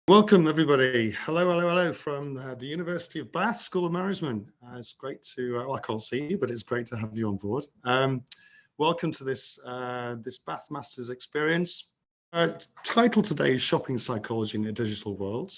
Welcome everybody. Hello from the University of Bath School of Management. It's great to, well, I can't see you, but it's great to have you on board. Welcome to this Bath Masters experience. Title today is Shopping Psychology in a Digital World.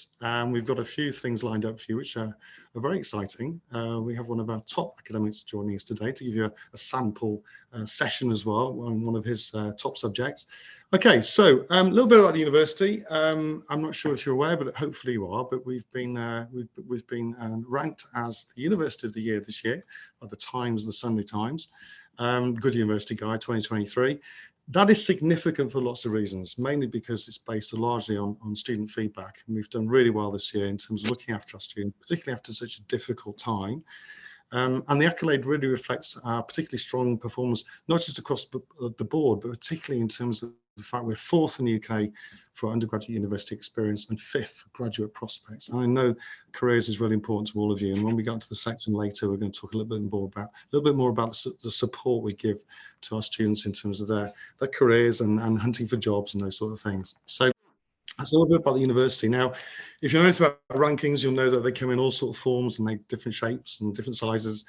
We've got a few things lined up for you which are very exciting. We have one of our top academics joining us today to give you a sample session as well on one of his top subjects. Okay, so a little bit about the university. I'm not sure if you're aware, but hopefully you are. But we've been ranked as the University of the Year this year by the Times, the Sunday Times. Good University Guide 2023. That is significant for lots of reasons, mainly because it's based largely on student feedback. And we've done really well this year in terms of looking after our students, particularly after such a difficult time. And the accolade really reflects our particularly strong performance, not just across the board, but particularly in terms of the fact we're 4th in the UK for undergraduate university experience and 5th for graduate prospects. And I know careers is really important to all of you. And when we get into the section later, we're going to talk a little bit more about the support we give to our students in terms of their careers and hunting for jobs and those sort of things. So that's a little bit about the university. Now, if you know anything about rankings, you'll know that they come in all sorts of forms and they different shapes and different sizes.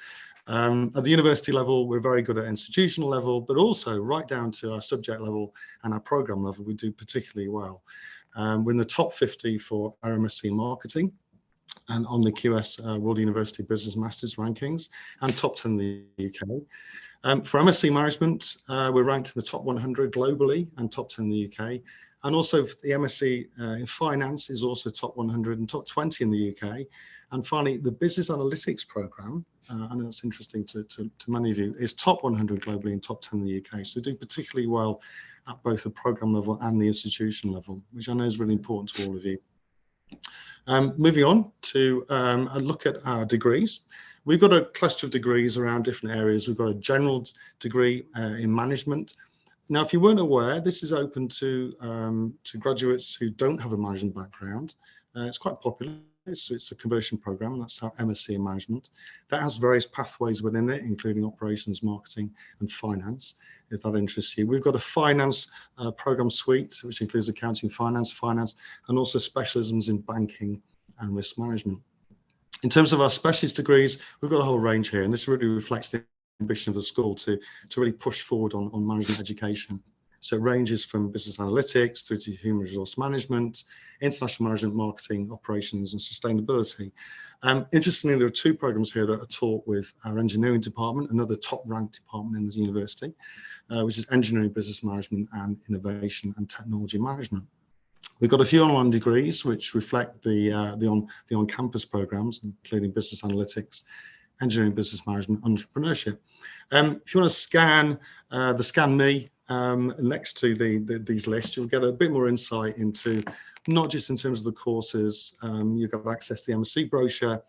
At the university level, we're very good at institutional level, but also right down to our subject level and our program level, we do particularly well. We're in the top 50 for our MSc Marketing and on the QS World University Business Masters rankings, and top 10 in the UK. For MSc Management, we're ranked in the top 100 globally and top 10 in the UK. And also the MSc in Finance is also top 100 and top 20 in the UK. And finally, the Business Analytics program, I know it's interesting to many of you, is top 100 globally and top 10 in the UK. So do particularly well at both the program level and the institution level, which I know is really important to all of you. Moving on to a look at our degrees. We've got a cluster of degrees around different areas. We've got a general degree in management. Now, if you weren't aware, this is open to graduates who don't have a management background. It's quite popular. It's a conversion program. That's our MSc in Management. That has various pathways within it, including operations, marketing, and finance, if that interests you. We've got a finance program suite, which includes accounting, finance, and also specialisms in banking and risk management. In terms of our specialist degrees, we've got a whole range here, and this really reflects the ambition of the school to really push forward on management education. So it ranges from business analytics through to human resource management, international management, marketing, operations, and sustainability. Interestingly, there are 2 programs here that are taught with our engineering department, another top-ranked department in the university, which is engineering, business management, and innovation and technology management. We've got a few online degrees which reflect the on-campus programs, including business analytics, engineering, business management, entrepreneurship. If you want to scan the Scan Me next to these lists, you'll get a bit more insight into, not just in terms of the courses, you've got access to the MSc brochure,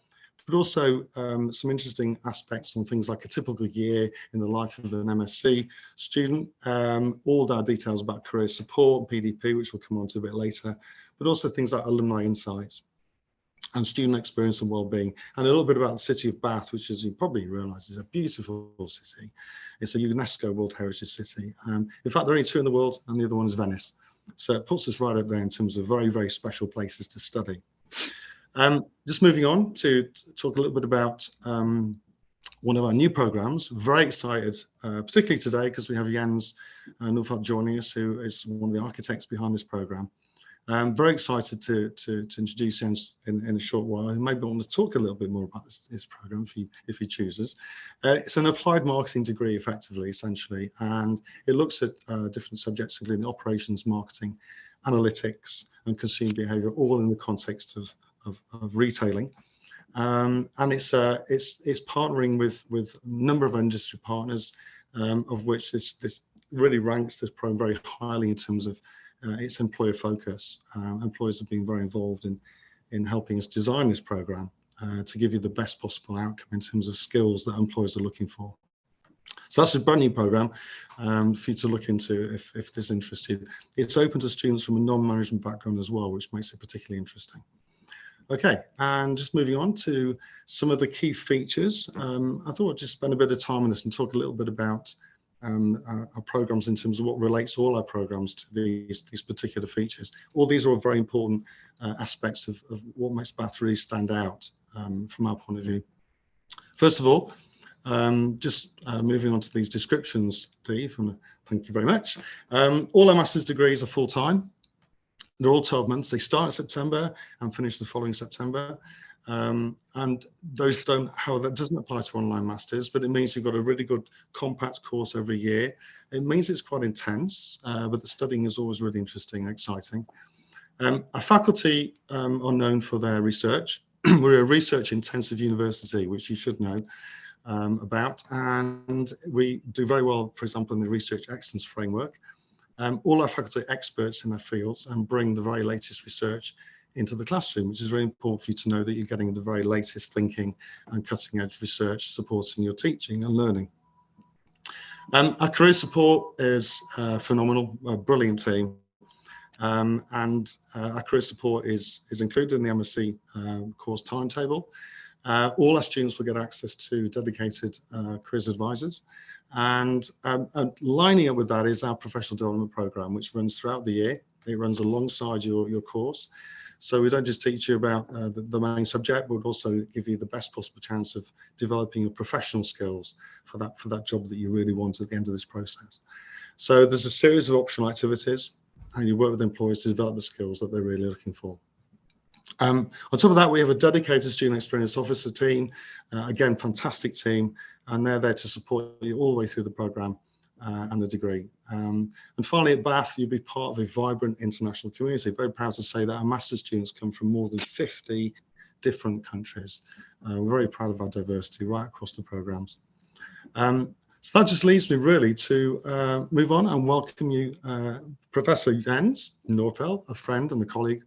but also some interesting aspects on things like a typical year in the life of an MSc student, all our details about career support, PDP, which we'll come on to a bit later, but also things like alumni insights and student experience and well-being, and a little bit about the city of Bath, which, as you probably realise, is a beautiful city. It's a UNESCO World Heritage City. In fact, there are only 2 in the world, and the other one is Venice. So it puts us right up there in terms of very, very special places to study. Just moving on to talk a little bit about one of our new programs. Very excited, particularly today, because we have Jens Nordfält joining us, who is one of the architects behind this program. I'm very excited to introduce Jens in a short while. He may want to talk a little bit more about this program if he chooses. It's an applied marketing degree, effectively, essentially, and it looks at different subjects, including operations, marketing, analytics, and consumer behaviour, all in the context of retailing. And it's partnering with a number of industry partners, of which this really ranks this program very highly in terms of its employer focus. Employers have been very involved in helping us design this program to give you the best possible outcome in terms of skills that employers are looking for. So that's a brand new program for you to look into if this interests you. It's open to students from a non-management background as well, which makes it particularly interesting. Okay, and just moving on to some of the key features. I thought I'd just spend a bit of time on this and talk a little bit about our programs in terms of what relates all our programs to these particular features. All these are all very important aspects of what makes Bath really stand out from our point of view. First of all, just moving on to these descriptions, Steve, and thank you very much. All our master's degrees are full-time. They're all 12 months. They start in September and finish the following September. And those don't, however, that doesn't apply to online masters, but it means you've got a really good compact course every year. It means it's quite intense, but the studying is always really interesting and exciting. Our faculty are known for their research. We're a research intensive university, which you should know about, and we do very well, for example, in the research excellence framework. All our faculty are experts in their fields and bring the very latest research into the classroom, which is really important for you to know that you're getting the very latest thinking and cutting edge research supporting your teaching and learning. Our career support is phenomenal, a brilliant team. And our career support is included in the MSc course timetable. All our students will get access to dedicated careers advisors, and lining up with that is our professional development program, which runs throughout the year. It runs alongside your course, so we don't just teach you about the main subject, but also give you the best possible chance of developing your professional skills for that job that you really want at the end of this process. So there's a series of optional activities, and you work with employers to develop the skills that they're really looking for. On top of that, we have a dedicated student experience officer team, again, fantastic team, and they're there to support you all the way through the programme and the degree. And finally, at Bath, you'll be part of a vibrant international community. Very proud to say that our master's students come from more than 50 different countries. We're very proud of our diversity right across the programmes. So that just leaves me really to move on and welcome you, Professor Jens Nordfält, a friend and a colleague,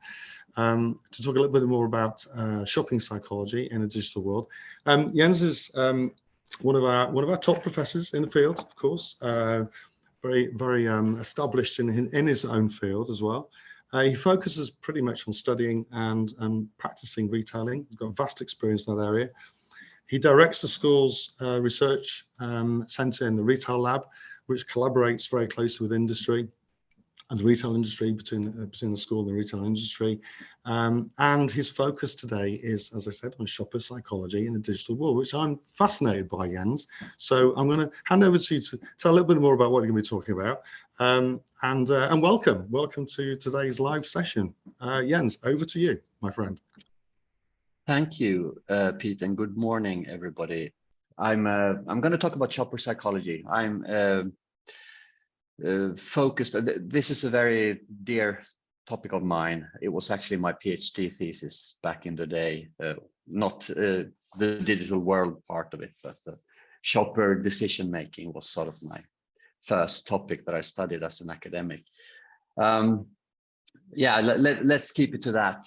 to talk a little bit more about shopping psychology in a digital world. Jens is one of our top professors in the field, of course, very established in his own field as well. He focuses pretty much on studying and practicing retailing. He's got vast experience in that area. He directs the school's research centre in the retail lab, which collaborates very closely with industry and the retail industry, between the school and the retail industry. And his focus today is, as I said, on shopper psychology in a digital world, which I'm fascinated by, Jens. So I'm going to hand over to you to tell a little bit more about what you're going to be talking about. And welcome to today's live session. Jens, over to you, my friend. Thank you, Pete, and good morning, everybody. I'm going to talk about shopper psychology. I'm focused. This is a very dear topic of mine. It was actually my PhD thesis back in the day, not the digital world part of it, but the shopper decision making was sort of my first topic that I studied as an academic. Yeah, let's keep it to that.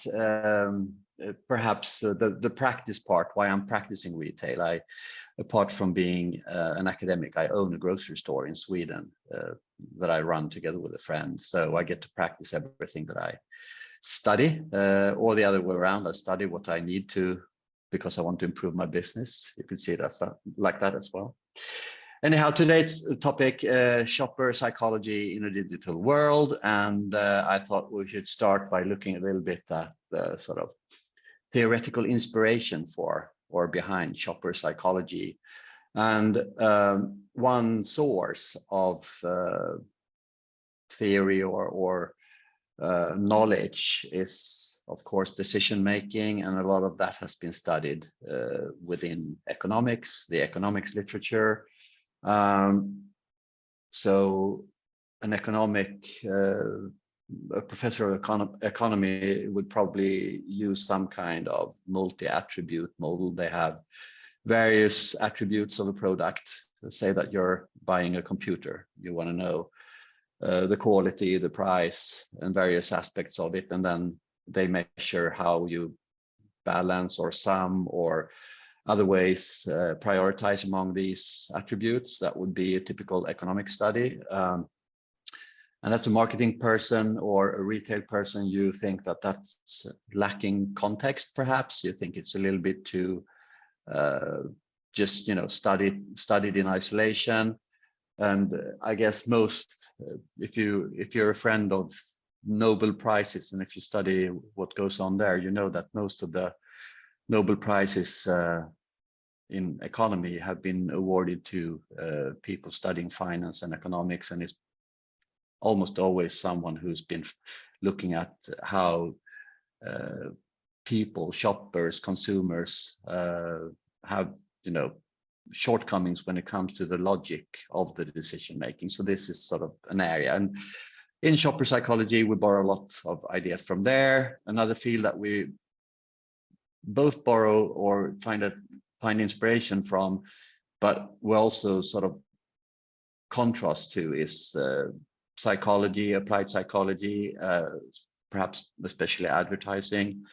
Perhaps the practice part, why I'm practicing retail. Apart from being an academic, I own a grocery store in Sweden that I run together with a friend. So I get to practice everything that I study, or the other way around. I study what I need to because I want to improve my business. You could see it as like that as well. Anyhow, today's topic, shopper psychology in a digital world. And I thought we should start by looking a little bit at the sort of theoretical inspiration for or behind shopper psychology. And one source of theory or knowledge is, of course, decision making, and a lot of that has been studied within economics, the economics literature. So an economic a professor of economy would probably use some kind of multi-attribute model. They have various attributes of a product. Let's say that you're buying a computer. You want to know the quality, the price, and various aspects of it. And then they measure how you balance or sum or other ways prioritize among these attributes. That would be a typical economic study. And as a marketing person or a retail person, you think that that's lacking context, perhaps. You think it's a little bit too just, studied in isolation. And I guess most, if you're a friend of Nobel Prizes, and if you study what goes on there, you know that most of the Nobel Prizes in economy have been awarded to people studying finance and economics, and it's almost always someone who's been looking at how people, shoppers, consumers have, shortcomings when it comes to the logic of the decision making. So this is sort of an area, and in shopper psychology we borrow a lot of ideas from there. Another field that we both borrow or find inspiration from, but we also sort of contrast to, is psychology, applied psychology, perhaps especially advertising.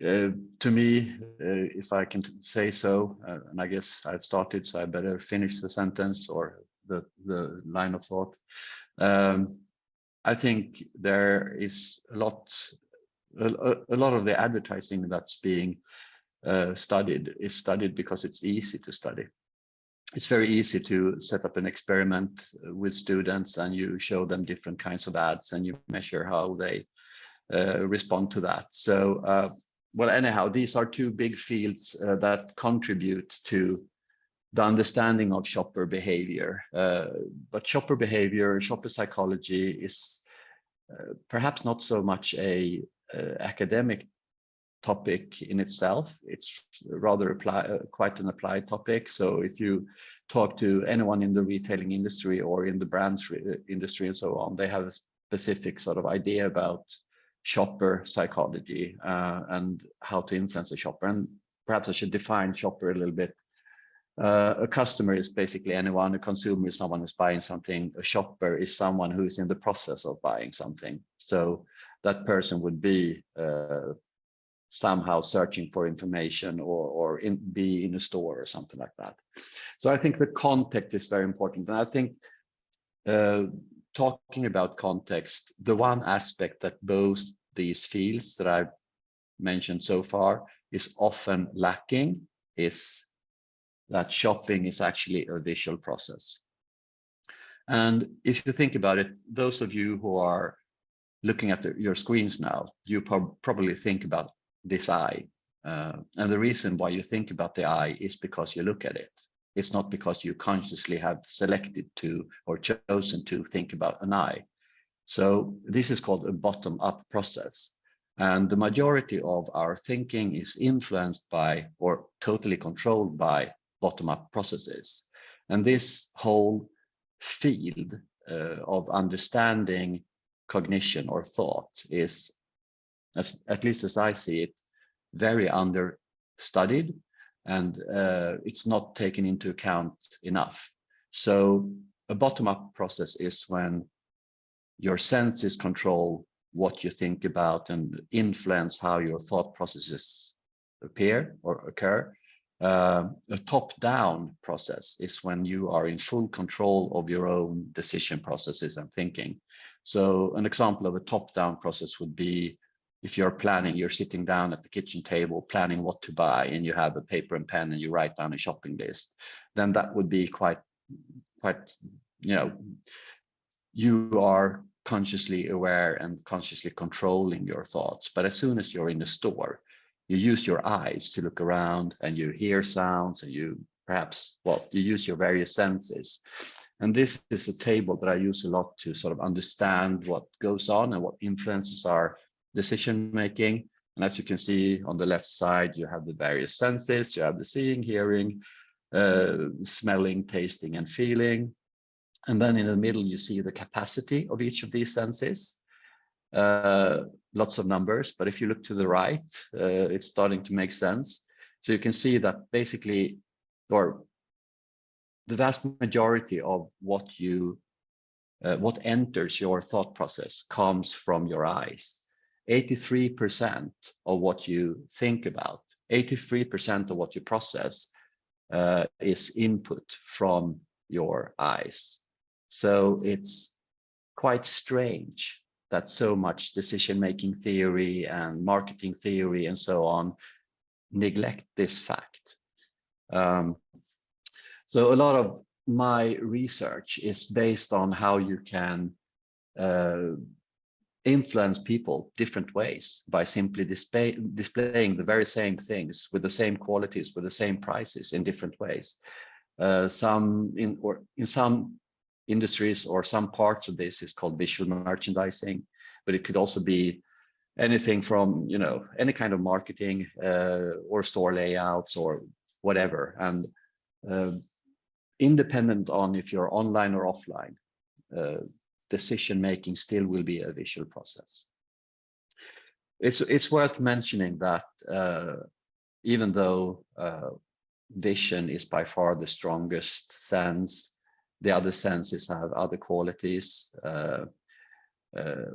To me, if I can say so, and I guess I've started, so I better finish the sentence or the line of thought. I think there is a lot of the advertising that's being studied because it's easy to study. It's very easy to set up an experiment with students, and you show them different kinds of ads, and you measure how they respond to that. So, well, anyhow, these are two big fields that contribute to the understanding of shopper behavior. But shopper behavior, shopper psychology is perhaps not so much a academic topic in itself. It's rather quite an applied topic. So if you talk to anyone in the retailing industry or in the brands industry and so on, they have a specific sort of idea about shopper psychology and how to influence a shopper. And perhaps I should define shopper a little bit. A customer is basically anyone. A consumer is someone who's buying something. A shopper is someone who is in the process of buying something. So that person would be somehow searching for information or be in a store or something like that. So I think the context is very important. And I think talking about context, the one aspect that both these fields that I've mentioned so far is often lacking is that shopping is actually a visual process. And if you think about it, those of you who are looking at your screens now, you probably think about this eye. And the reason why you think about the eye is because you look at it. It's not because you consciously have selected to or chosen to think about an eye. So this is called a bottom-up process. And the majority of our thinking is influenced by or totally controlled by bottom-up processes. And this whole field of understanding cognition or thought is, at least as I see it, very understudied, and it's not taken into account enough. So a bottom-up process is when your senses control what you think about and influence how your thought processes appear or occur. A top-down process is when you are in full control of your own decision processes and thinking. So an example of a top-down process would be if you're planning, you're sitting down at the kitchen table planning what to buy, and you have a paper and pen and you write down a shopping list, then that would be quite, you are consciously aware and consciously controlling your thoughts. But as soon as you're in the store, you use your eyes to look around and you hear sounds, and you perhaps, you use your various senses. And this is a table that I use a lot to sort of understand what goes on and what influences our decision making. And as you can see on the left side, you have the various senses. You have the seeing, hearing, smelling, tasting, and feeling. And then in the middle, you see the capacity of each of these senses. Lots of numbers, but if you look to the right, it's starting to make sense. So you can see that basically, or the vast majority of what enters your thought process comes from your eyes. 83% of what you think about, 83% of what you process is input from your eyes. So it's quite strange that so much decision-making theory and marketing theory and so on neglect this fact. So a lot of my research is based on how you can influence people different ways by simply displaying the very same things with the same qualities, with the same prices in different ways. In some industries or some parts of this is called visual merchandising, but it could also be anything from, you know, any kind of marketing or store layouts or whatever. And independent on if you're online or offline, decision making still will be a visual process. It's worth mentioning that even though vision is by far the strongest sense, the other senses have other qualities.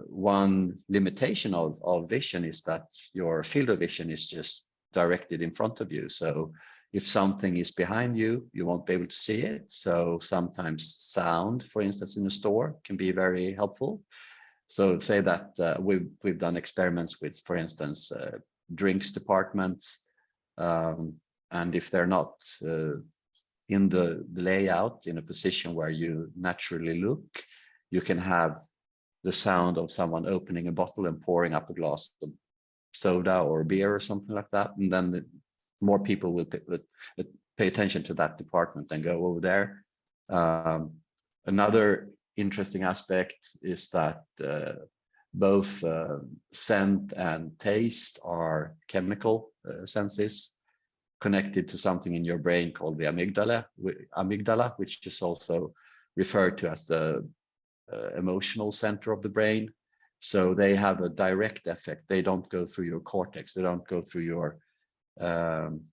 One limitation of vision is that your field of vision is just directed in front of you. So if something is behind you, you won't be able to see it. So sometimes sound, for instance, in a store can be very helpful. So say that we've done experiments with, for instance, drinks departments. And if they're not in the layout in a position where you naturally look, you can have the sound of someone opening a bottle and pouring up a glass of soda or beer or something like that. And then more people will pay attention to that department and go over there. Another interesting aspect is that both scent and taste are chemical senses connected to something in your brain called the amygdala, which is also referred to as the emotional center of the brain. So they have a direct effect. They don't go through your cortex. They don't go through your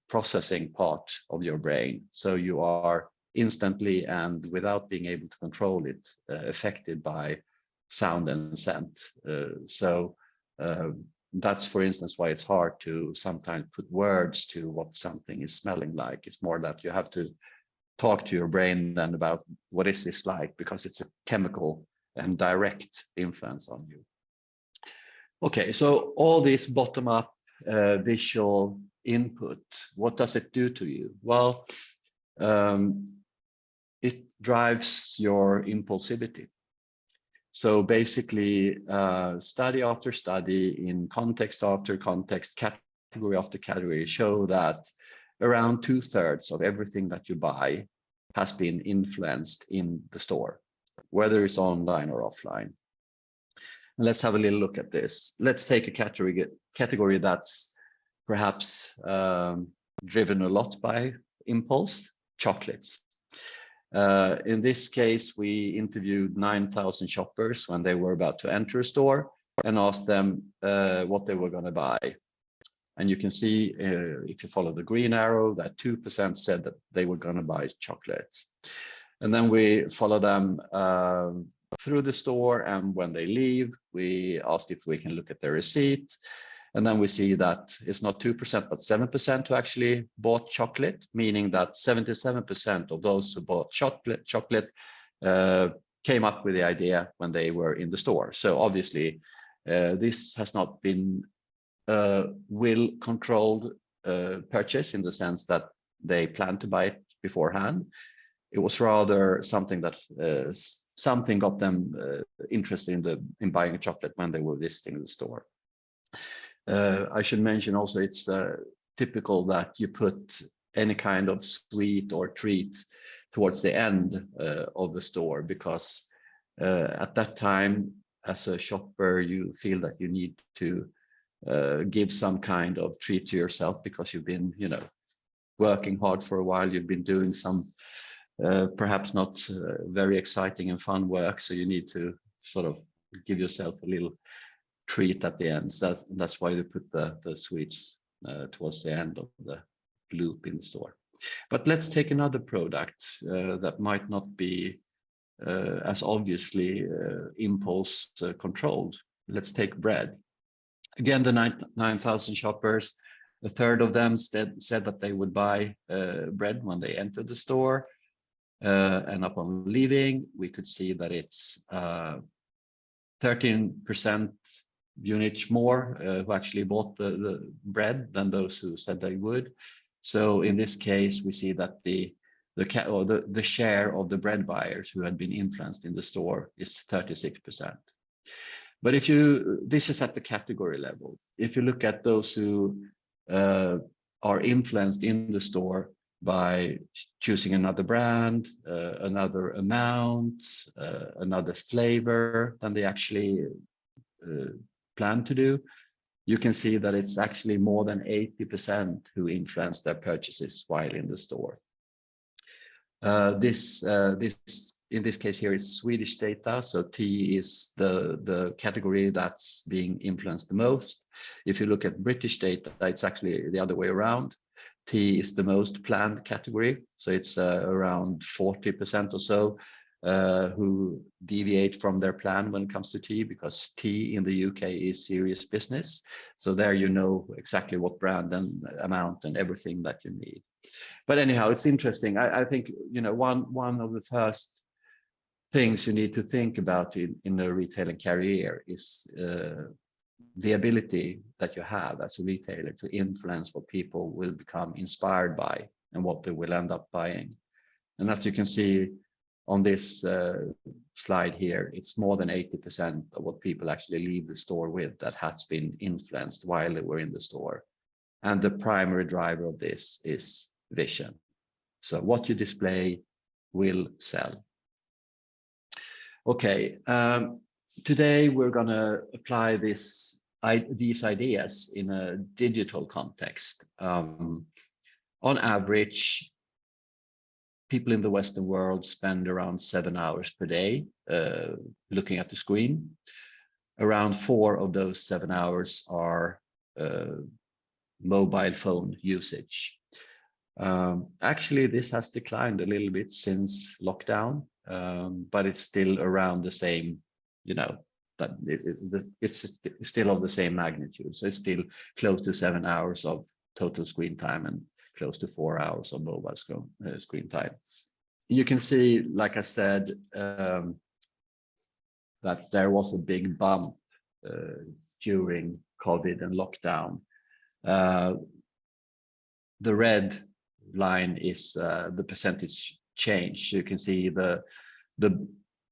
processing part of your brain. So you are instantly and without being able to control it, affected by sound and scent. That's, for instance, why it's hard to sometimes put words to what something is smelling like. It's more that you have to talk to your brain then about what is this like, because it's a chemical and direct influence on you. Okay, so all this bottom-up visual input, what does it do to you? Well, it drives your impulsivity. So basically, study after study in context after context, category after category show that around 2/3 of everything that you buy has been influenced in the store, whether it's online or offline. And let's have a little look at this. Let's take a category that's perhaps driven a lot by impulse: chocolates. In this case, we interviewed 9,000 shoppers when they were about to enter a store and asked them what they were going to buy. And you can see, if you follow the green arrow, that 2% said that they were going to buy chocolates. And then we follow them through the store, and when they leave, we asked if we can look at their receipt. And then we see that it's not 2%, but 7% who actually bought chocolate, meaning that 77% of those who bought chocolate came up with the idea when they were in the store. So obviously, this has not been will-controlled purchase in the sense that they planned to buy it beforehand. It was rather something that something got them interested in buying a chocolate when they were visiting the store. I should mention also it's typical that you put any kind of sweet or treat towards the end of the store, because at that time, as a shopper, you feel that you need to give some kind of treat to yourself because you've been, working hard for a while. You've been doing some perhaps not very exciting and fun work, so you need to sort of give yourself a little treat at the end. So that's why they put the sweets towards the end of the loop in the store. But let's take another product that might not be as obviously impulse controlled. Let's take bread. Again, the 9,000 shoppers, a third of them said that they would buy bread when they entered the store. And upon leaving, we could see that it's 13% units more who actually bought the bread than those who said they would. So in this case, we see that the the share of the bread buyers who had been influenced in the store is 36%. But this is at the category level. If you look at those who are influenced in the store by choosing another brand, another amount, another flavor than they actually plan to do, you can see that it's actually more than 80% who influence their purchases while in the store. This in this case here is Swedish data, so tea is the category that's being influenced the most. If you look at British data, it's actually the other way around. Tea is the most planned category, so it's around 40% or so who deviate from their plan when it comes to tea, because tea in the UK is serious business. So there you know exactly what brand and amount and everything that you need. But anyhow, it's interesting. I think, you know, one of the first things you need to think about in a retailing career is the ability that you have as a retailer to influence what people will become inspired by and what they will end up buying. And as you can see on this slide here, it's more than 80% of what people actually leave the store with that has been influenced while they were in the store. And the primary driver of this is vision. So what you display will sell. Okay, today we're going to apply these ideas in a digital context. On average, people in the Western world spend around 7 hours per day looking at the screen. Around 4 of those 7 hours are mobile phone usage. Actually, this has declined a little bit since lockdown, but it's still around the same, you know, that it's still of the same magnitude. So it's still close to 7 hours of total screen time and close to 4 hours of mobile screen time. You can see, like I said, that there was a big bump during COVID and lockdown. The red line is the percentage change. You can see the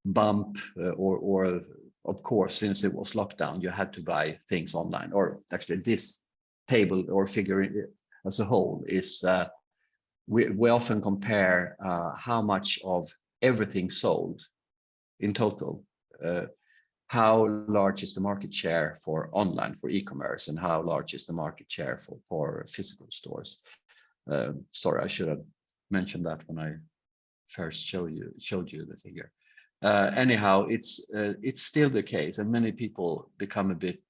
bump, or of course, since it was lockdown, you had to buy things online. Or actually, this table or figure as a whole is we often compare how much of everything sold in total. How large is the market share for online, for e-commerce, and how large is the market share for physical stores? Sorry, I should have mentioned that when I first showed you the figure. Anyhow, it's still the case, and many people become a bit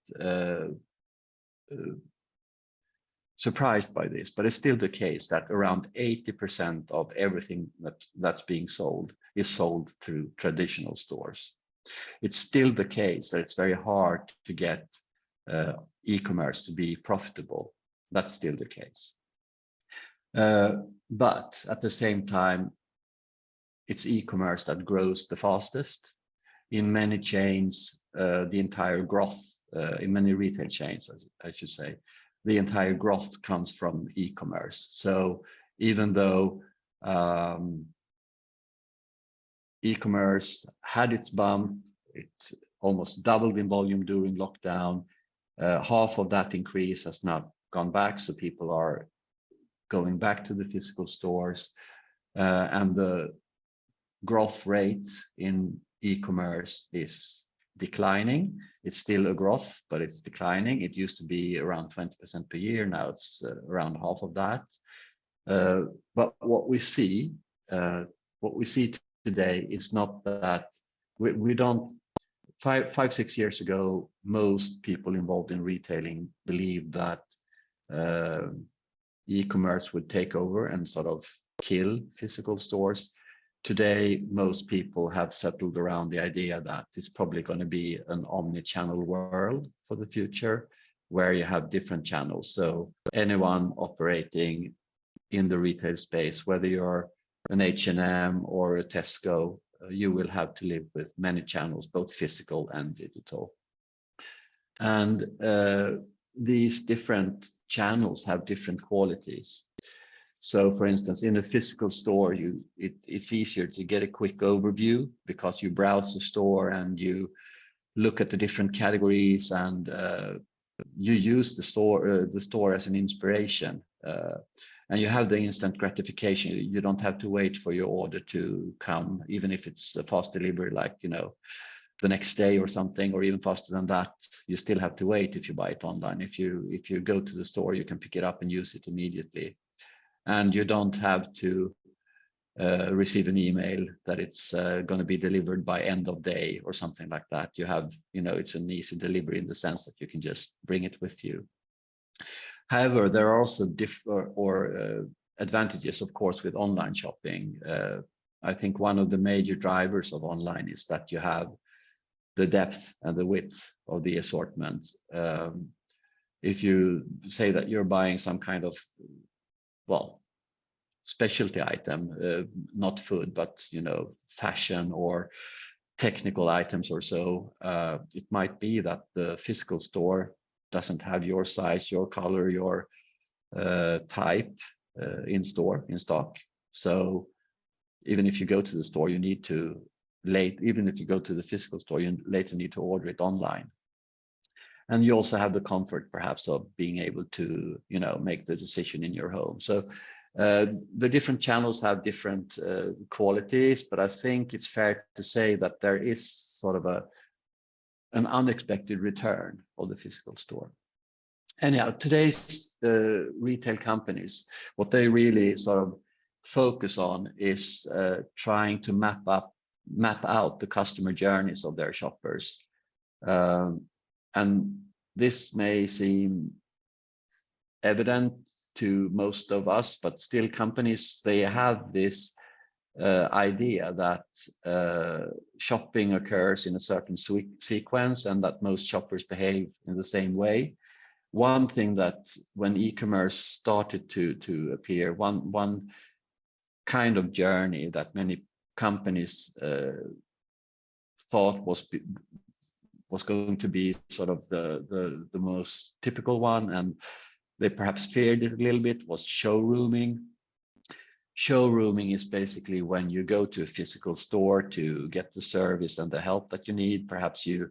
surprised by this, but it's still the case that around 80% of everything that's being sold is sold through traditional stores. It's still the case that it's very hard to get e-commerce to be profitable. That's still the case. But at the same time, it's e-commerce that grows the fastest. In many chains, the entire growth, in many retail chains, I should say, the entire growth comes from e-commerce. So even though e-commerce had its bump, it almost doubled in volume during lockdown. Half of that increase has now gone back, so people are going back to the physical stores, and the growth rate in e-commerce is declining. It's still a growth, but it's declining. It used to be around 20% per year. Now it's around half of that. But what we see today is not that we don't. 5-6 years ago, most people involved in retailing believed that e-commerce would take over and sort of kill physical stores. Today, most people have settled around the idea that it's probably going to be an omni-channel world for the future, where you have different channels. So anyone operating in the retail space, whether you're an H&M or a Tesco, you will have to live with many channels, both physical and digital. And these different channels have different qualities. So for instance, in a physical store, it's easier to get a quick overview because you browse the store and you look at the different categories, and you use the store as an inspiration, and you have the instant gratification. You don't have to wait for your order to come, even if it's a fast delivery, like, you know, the next day or something, or even faster than that. You still have to wait if you buy it online. If you go to the store, you can pick it up and use it immediately, and you don't have to receive an email that it's going to be delivered by end of day or something like that. You have, you know, it's an easy delivery in the sense that you can just bring it with you. However, there are also advantages, of course, with online shopping. I think one of the major drivers of online is that you have the depth and the width of the assortment. If you say that you're buying some kind of, well, specialty item, not food, but, you know, fashion or technical items or so, it might be that the physical store doesn't have your size, your color, your type in stock. So even if you go to the store, you need to even if you go to the physical store, you later need to order it online. And you also have the comfort perhaps of being able to, you know, make the decision in your home. So the different channels have different qualities, but I think it's fair to say that there is sort of an unexpected return of the physical store. Anyhow, today's retail companies, what they really sort of focus on is trying to map out the customer journeys of their shoppers. And this may seem evident to most of us, but still companies, they have this idea that shopping occurs in a certain sequence and that most shoppers behave in the same way. One thing that when e-commerce started to appear, one kind of journey that many companies thought was going to be sort of the most typical one, and they perhaps feared it a little bit, was showrooming. Showrooming is basically when you go to a physical store to get the service and the help that you need. Perhaps you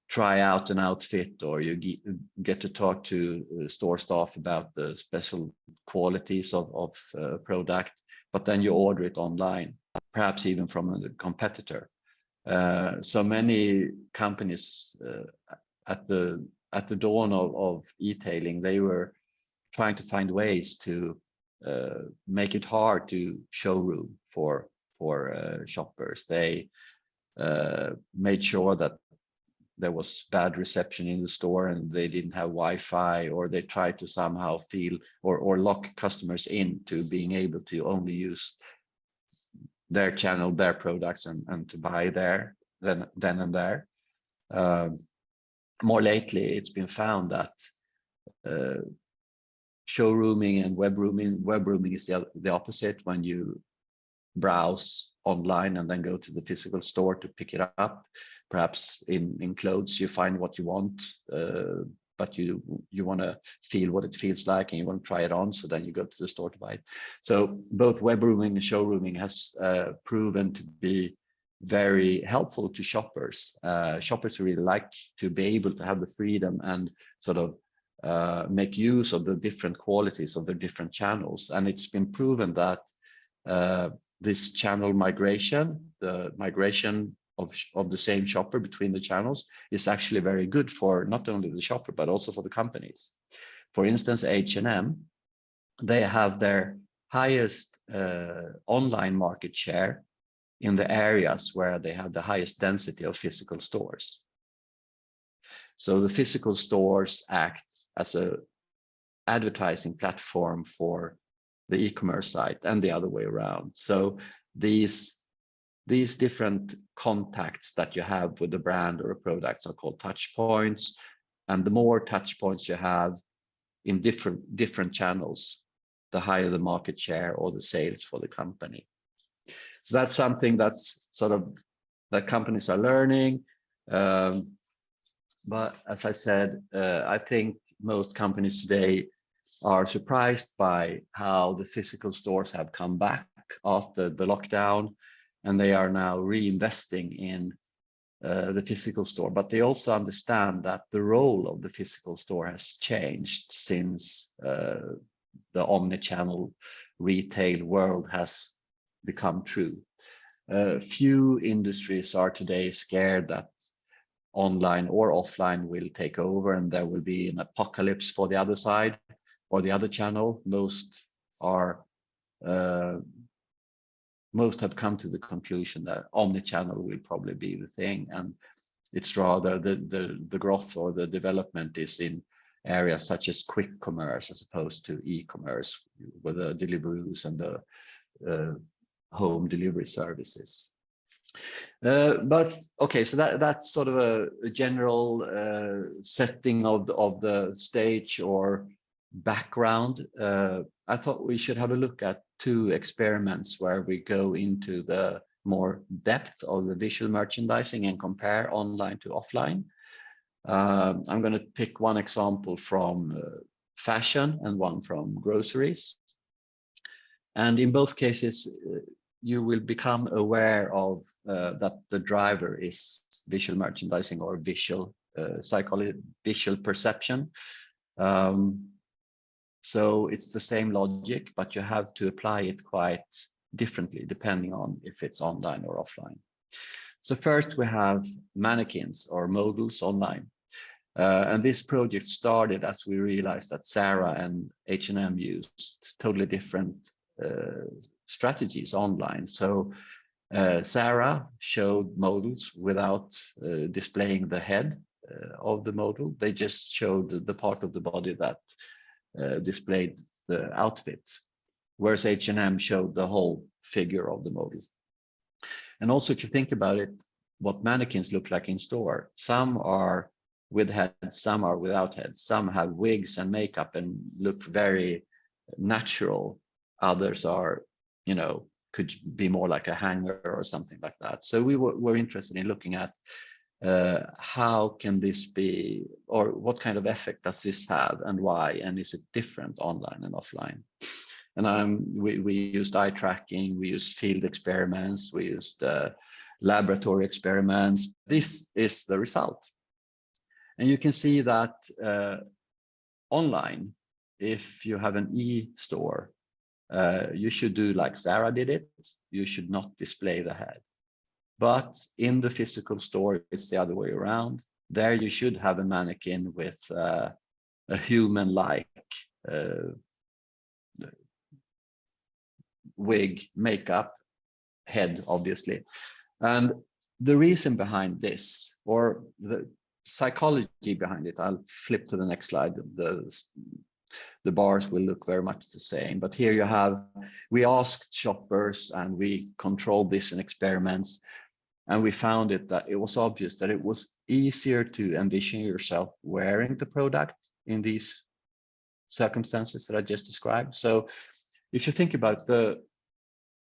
try out an outfit, or you get to talk to store staff about the special qualities of a product, but then you order it online, perhaps even from a competitor. So many companies at the dawn of e-tailing, they were trying to find ways to make it hard to showroom for shoppers. They made sure that there was bad reception in the store and they didn't have Wi-Fi, or they tried to somehow feel or lock customers into being able to only use their channel, their products, and to buy there then and there. More lately, it's been found that showrooming and webrooming is the opposite. When you browse online and then go to the physical store to pick it up, perhaps in clothes you find what you want, but you want to feel what it feels like and you want to try it on, so then you go to the store to buy it. So both webrooming and showrooming has proven to be very helpful to shoppers. Shoppers really like to be able to have the freedom and sort of make use of the different qualities of the different channels. And it's been proven that this channel migration, the migration of the same shopper between the channels, is actually very good for not only the shopper, but also for the companies. For instance, H&M, they have their highest online market share in the areas where they have the highest density of physical stores. So the physical stores act as an advertising platform for the e-commerce site and the other way around. So these different contacts that you have with the brand or a product are called touch points. And the more touch points you have in different channels, the higher the market share or the sales for the company. So that's something that's sort of that companies are learning. But as I said, I think most companies today are surprised by how the physical stores have come back after the lockdown, and they are now reinvesting in the physical store. But they also understand that the role of the physical store has changed since the omni-channel retail world has become true. Few industries are today scared that online or offline will take over and there will be an apocalypse for the other side or the other channel. Most have come to the conclusion that omni-channel will probably be the thing, and it's rather the growth or the development is in areas such as quick commerce as opposed to e-commerce with the Deliveroos and the home delivery services. But okay, so that's sort of a general setting of the stage or background. I thought we should have a look at two experiments where we go into the more depth of the visual merchandising and compare online to offline. I'm going to pick one example from fashion and one from groceries. And in both cases, you will become aware of that the driver is visual merchandising or visual psychology, visual perception. So it's the same logic, but you have to apply it quite differently depending on if it's online or offline. So first we have mannequins or models online. And this project started as we realized that Zara and H&M used totally different strategies online. So Zara showed models without displaying the head of the model. They just showed the part of the body that displayed the outfit, whereas H&M showed the whole figure of the model. And also, if you think about it, what mannequins look like in store, some are with heads, some are without heads, some have wigs and makeup and look very natural. Others are, you know, could be more like a hanger or something like that. So we were interested in looking at how can this be, or what kind of effect does this have and why, and is it different online and offline? And we used eye tracking, we used field experiments, we used laboratory experiments. This is the result. And you can see that online, if you have an e-store, you should do like Zara did it. You should not display the head. But in the physical store, it's the other way around. There you should have a mannequin with a human-like wig, makeup, head, obviously. And the reason behind this, or the psychology behind it, I'll flip to the next slide. The bars will look very much the same, but here you have, we asked shoppers and we controlled this in experiments, and we found that it was obvious that it was easier to envision yourself wearing the product in these circumstances that I just described. So if you think about the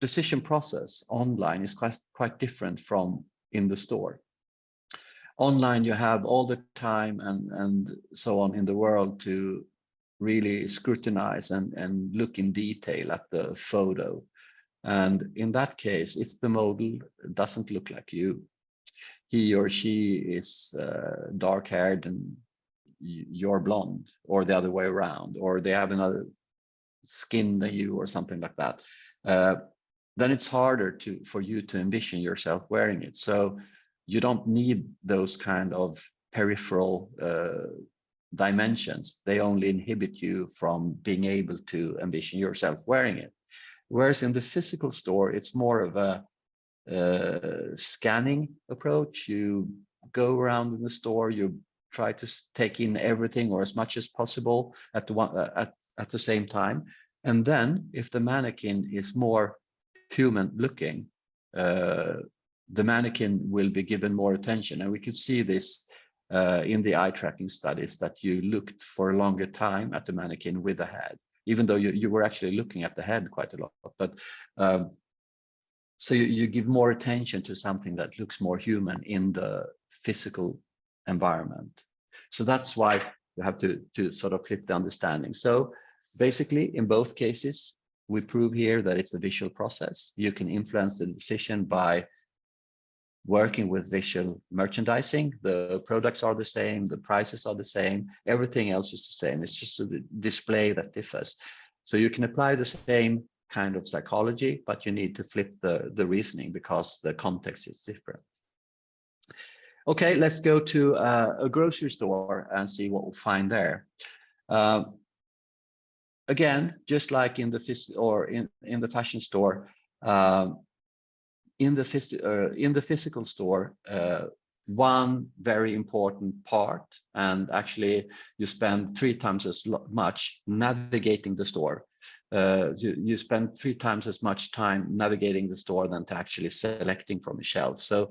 decision process online is quite different from in the store. Online, you have all the time and so on in the world to really scrutinize and look in detail at the photo. And in that case, it's the model doesn't look like you. He or she is dark haired and you're blonde, or the other way around, or they have another skin than you or something like that. Then it's harder for you to envision yourself wearing it. So you don't need those kind of peripheral dimensions. They only inhibit you from being able to envision yourself wearing it. Whereas in the physical store, it's more of a scanning approach. You go around in the store, you try to take in everything or as much as possible at the same time. And then if the mannequin is more human looking, the mannequin will be given more attention. And we could see this in the eye tracking studies, that you looked for a longer time at the mannequin with the head, even though you were actually looking at the head quite a lot. But so you give more attention to something that looks more human in the physical environment. So that's why You have to sort of flip the understanding. So basically, in both cases, we prove here that it's a visual process. You can influence the decision by working with visual merchandising. The products are the same, the prices are the same, everything else is the same. It's just the display that differs. So you can apply the same kind of psychology, but you need to flip the reasoning because the context is different. Okay, let's go to a grocery store and see what we'll find there. Again, just like in the fashion store, in the physical store, one very important part, and actually you spend 3 times as much navigating the store. You spend 3 times as much time navigating the store than to actually selecting from a shelf. So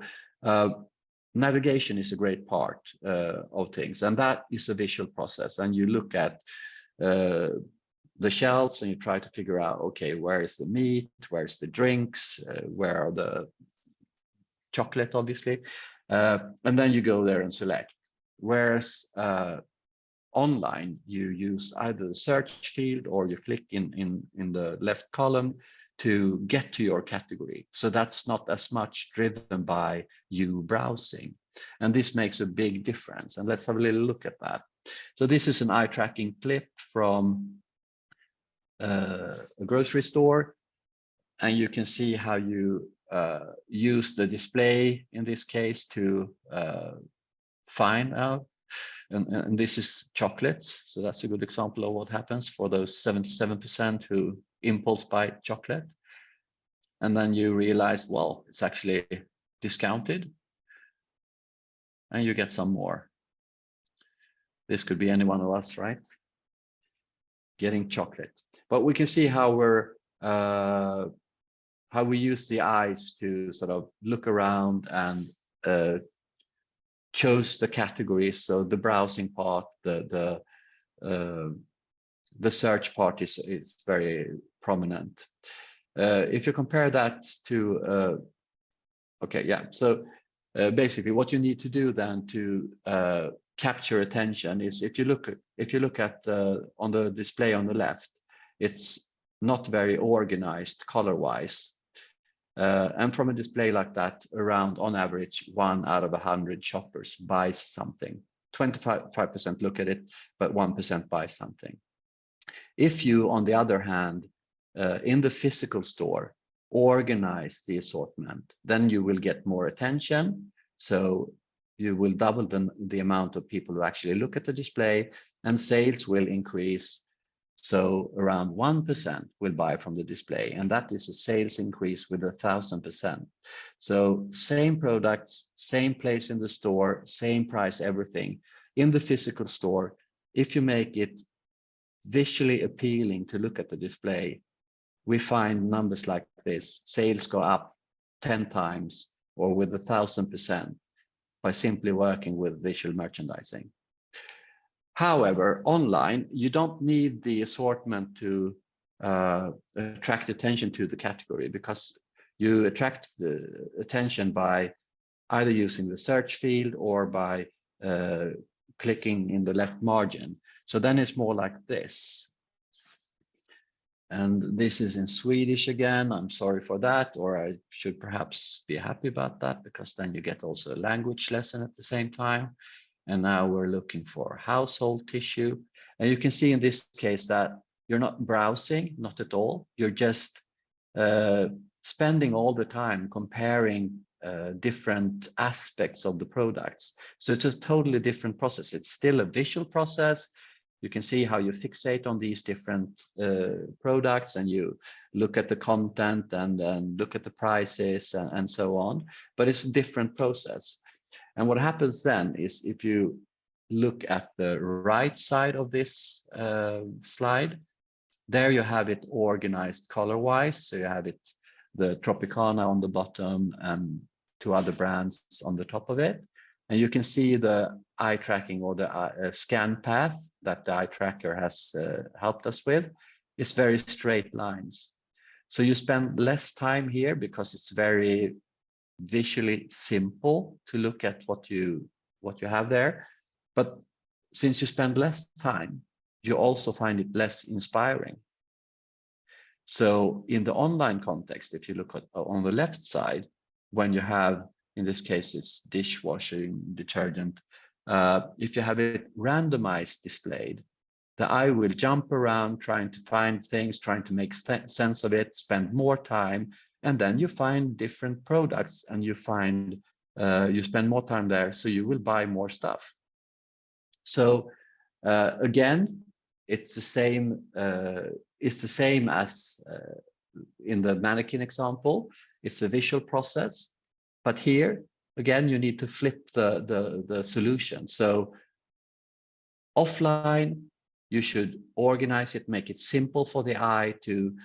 navigation is a great part of things, and that is a visual process. And you look at the shelves and you try to figure out, okay, where is the meat, where's the drinks, where are the chocolate, obviously, and then you go there and select. Whereas online, you use either the search field or you click in the left column to get to your category. So that's not as much driven by you browsing. And this makes a big difference. And let's have a little look at that. So this is an eye tracking clip from a grocery store, and you can see how you use the display in this case to find out. And this is chocolates, so that's a good example of what happens for those 77% who impulse buy chocolate. And then you realize, well, it's actually discounted, and you get some more. This could be any one of us, right? Getting chocolate. But we can see how we use the eyes to sort of look around and chose the categories. So the browsing part, the search part is very prominent. If you compare that to okay, yeah. So basically, what you need to do then to capture attention is if you look at on the display on the left, it's not very organized color-wise. And from a display like that, around on average, 1 out of 100 shoppers buys something. 25% look at it, but 1% buys something. If you, on the other hand, in the physical store, organize the assortment, then you will get more attention. So you will double the amount of people who actually look at the display, and sales will increase. So around 1% will buy from the display, and that is a sales increase with 1,000%. So same products, same place in the store, same price, everything. In the physical store, if you make it visually appealing to look at the display, we find numbers like this. Sales go up 10 times or with 1,000% by simply working with visual merchandising. However, online, you don't need the assortment to attract attention to the category, because you attract the attention by either using the search field or by clicking in the left margin. So then it's more like this. And this is in Swedish again. I'm sorry for that, or I should perhaps be happy about that, because then you get also a language lesson at the same time. And now we're looking for household tissue. And you can see in this case that you're not browsing, not at all. You're just spending all the time comparing different aspects of the products. So it's a totally different process. It's still a visual process. You can see how you fixate on these different products, and you look at the content and look at the prices and so on. But it's a different process. And what happens then is, if you look at the right side of this slide, there you have it organized color-wise. So you have it, the Tropicana on the bottom and 2 other brands on the top of it. And you can see the eye tracking, or the scan path that the eye tracker has helped us with. It's very straight lines. So you spend less time here because it's very visually simple to look at what you have there. But since you spend less time, you also find it less inspiring. So in the online context, if you look at on the left side, when you have, in this case, it's dishwashing detergent, if you have it randomized displayed, the eye will jump around trying to find things, trying to make sense of it, spend more time, and then you find different products and you find you spend more time there, so you will buy more stuff. So again, it's the same. It's the same as in the mannequin example. It's a visual process, but here again you need to flip the solution. So offline, you should organize it, make it simple for the eye to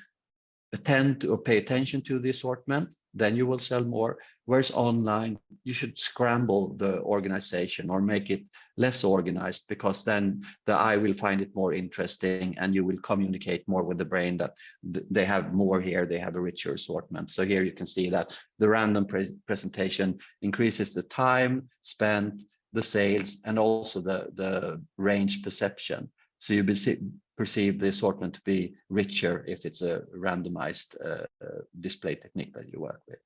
attend to or pay attention to the assortment, then you will sell more. Whereas online, you should scramble the organization or make it less organized, because then the eye will find it more interesting and you will communicate more with the brain that they have more here, they have a richer assortment. So here you can see that the random presentation increases the time spent, the sales, and also the range perception. So you perceive the assortment to be richer if it's a randomized display technique that you work with.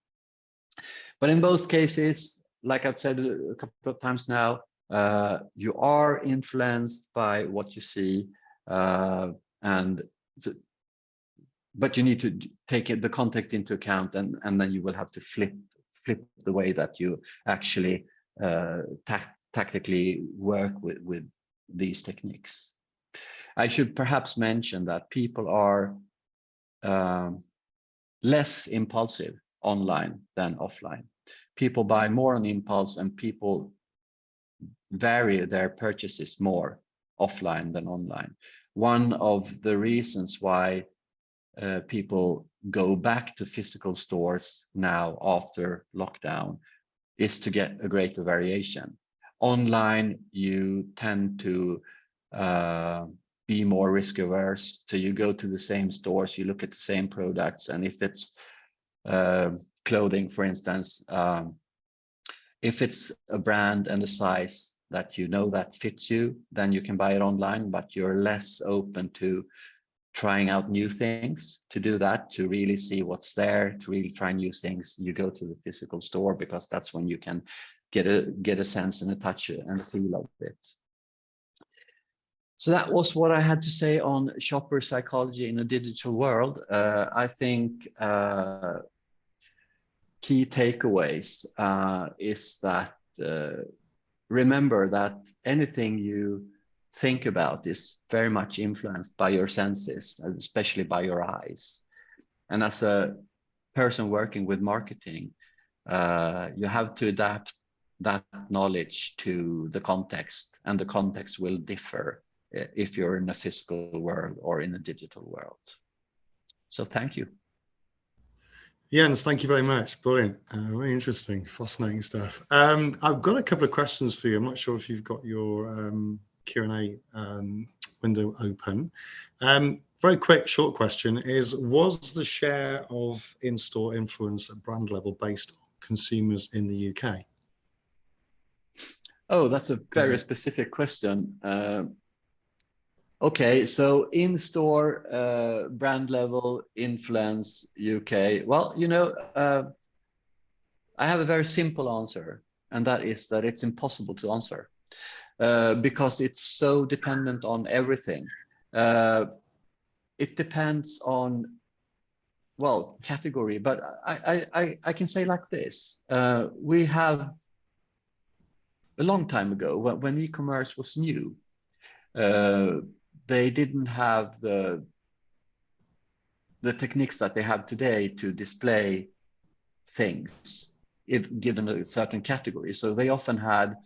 But in both cases, like I've said a couple of times now, you are influenced by what you see, but you need to take the context into account, and then you will have to flip the way that you actually tactically work with these techniques. I should perhaps mention that people are less impulsive online than offline. People buy more on impulse, and people vary their purchases more offline than online. One of the reasons why people go back to physical stores now after lockdown is to get a greater variation. Online, you tend to be more risk averse. So you go to the same stores, you look at the same products, and if it's clothing, for instance, if it's a brand and a size that you know that fits you, then you can buy it online, but you're less open to trying out new things. To do that, to really see what's there, to really try new things, you go to the physical store, because that's when you can get a sense and a touch and a feel of it. So that was what I had to say on shopper psychology in a digital world. I think key takeaways is that remember that anything you think about is very much influenced by your senses, especially by your eyes. And as a person working with marketing, you have to adapt that knowledge to the context, and the context will differ if you're in a physical world or in a digital world. So thank you. Jens, thank you very much. Brilliant. Very interesting, fascinating stuff. I've got a couple of questions for you. I'm not sure if you've got your Q&A window open. Very quick, short question is, was the share of in-store influence at brand level based on consumers in the UK? Oh, that's a very specific question. Okay, so in-store brand level influence UK. Well, you know, I have a very simple answer, and that is that it's impossible to answer because it's so dependent on everything. It depends on, well, category, but I can say like this. We have a long time ago, when e-commerce was new, they didn't have the techniques that they have today to display things if given a certain category. So they often had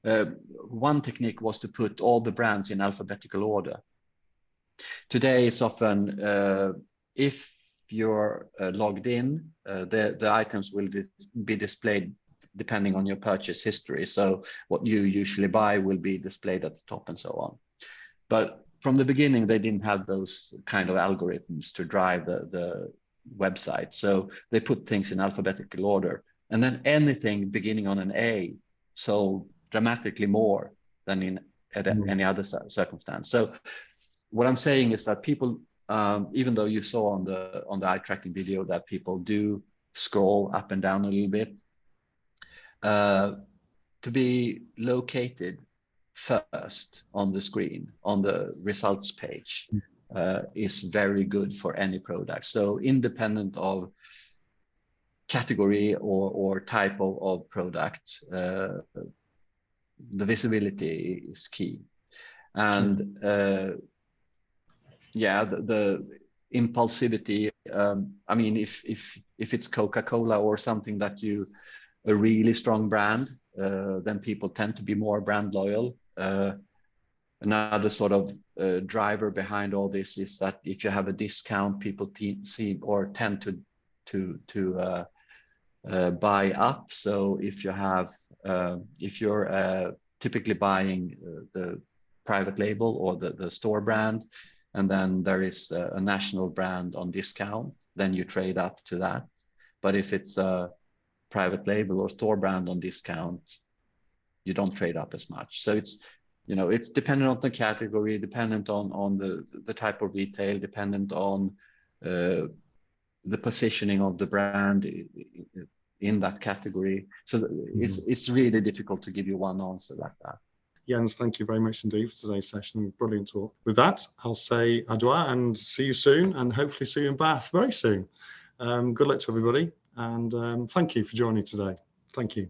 one technique was to put all the brands in alphabetical order. Today it's often if you're logged in, the items will be displayed depending on your purchase history. So what you usually buy will be displayed at the top and so on. But from the beginning, they didn't have those kind of algorithms to drive the website. So they put things in alphabetical order. And then anything beginning on an A sold dramatically more than at any other circumstance. So what I'm saying is that people, even though you saw on the eye tracking video that people do scroll up and down a little bit, to be located first on the screen, on the results page, is very good for any product. So independent of category or type of product, the visibility is key. And yeah, the impulsivity, I mean, if it's Coca-Cola or something that a really strong brand, then people tend to be more brand loyal. Another sort of driver behind all this is that if you have a discount, people tend to buy up. So if you're typically buying the private label or the store brand, and then there is a national brand on discount, then you trade up to that. But if it's a private label or store brand on discount, you don't trade up as much. So it's dependent on the category, dependent on the type of retail, dependent on the positioning of the brand in that category. So it's really difficult to give you one answer like that. Jens, thank you very much indeed for today's session. Brilliant talk. With that, I'll say adieu and see you soon, and hopefully see you in Bath very soon. Good luck to everybody, and thank you for joining today. Thank you.